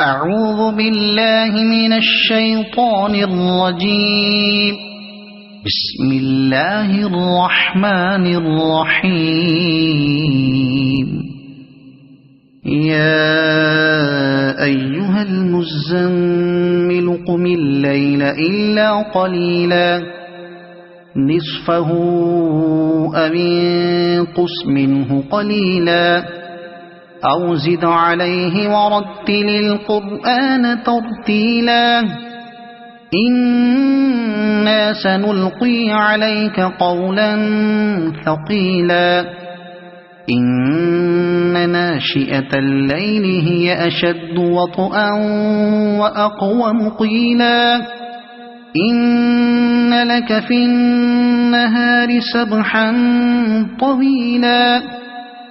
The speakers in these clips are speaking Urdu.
أعوذ بالله من الشيطان الرجيم. بسم الله الرحمن الرحيم. يا أيها المزمل قم الليل إلا قليلا نصفه أو انقص منه قليلا أو زد عليه ورتل القرآن ترتيلا إنا سنلقي عليك قولا ثقيلا إن ناشئة الليل هي أشد وطئا وأقوم قيلا إن لك في النهار سبحا طويلا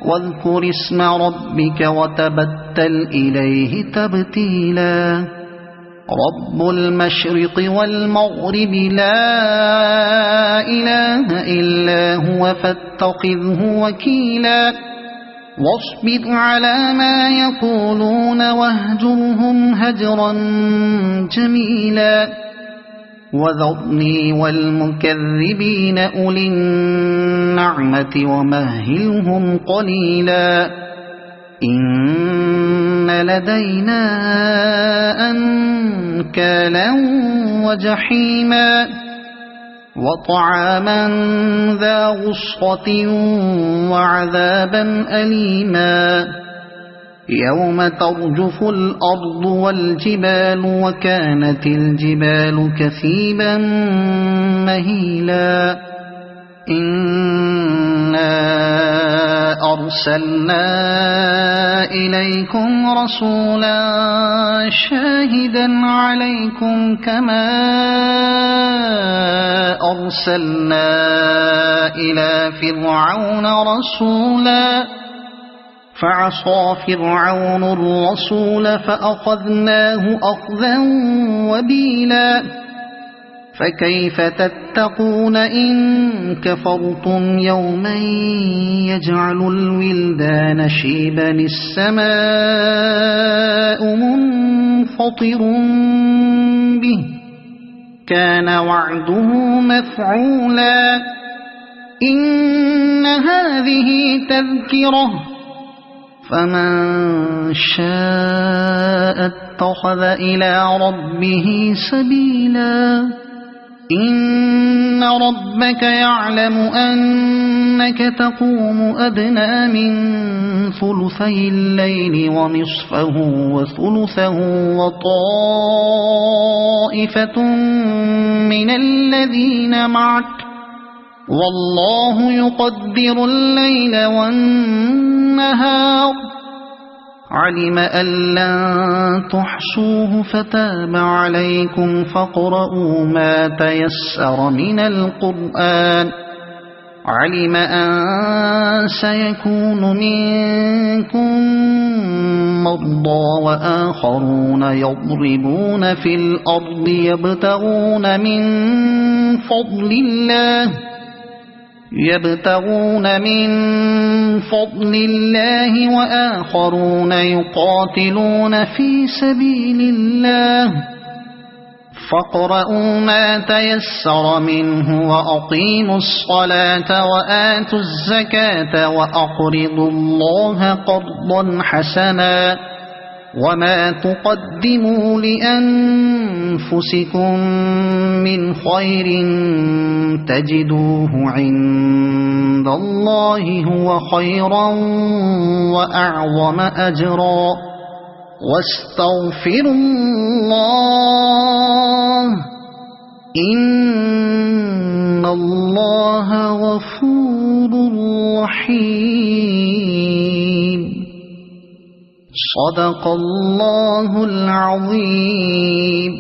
واذكر اسم ربك وتبتل إليه تبتيلا رب المشرق والمغرب لا إله إلا هو فاتخذه وكيلا واصبر على ما يقولون واهجرهم هجرا جميلا وذرني والمكذبين أولي النعمة ومهلهم قليلا إن لدينا أنكالا وجحيما وطعاما ذا غصة وعذابا أليما يوم ترجف الأرض والجبال وكانت الجبال كثيبا مهيلا إنا أرسلنا إليكم رسولا شاهدا عليكم كما أرسلنا إلى فرعون رسولا فعصى فرعون الرسول فأخذناه أخذا وبيلا فكيف تتقون إن كفرتم يوما يجعل الولدان شيبا السماء منفطر به كان وعده مفعولا إن هذه تذكرة فمن شاء اتخذ إلى ربه سبيلا إن ربك يعلم أنك تقوم أدنى من ثلثي الليل ونصفه وثلثه وطائفة من الذين معك والله يقدر الليل والنهار علم أن لن تحصوه فتاب عليكم فاقرؤوا ما تيسر من القرآن علم أن سيكون منكم مرضى وآخرون يضربون في الأرض يبتغون من فضل الله وآخرون يقاتلون في سبيل الله فاقرؤوا ما تيسر منه وأقيموا الصلاة وآتوا الزكاة وأقرضوا الله قرضا حسنا وما تقدموا لأنفسكم من خير تجدوه عند الله هو خيرا وأعظم أجرا واستغفروا الله إن الله غفور رحيم صدق الله العظيم.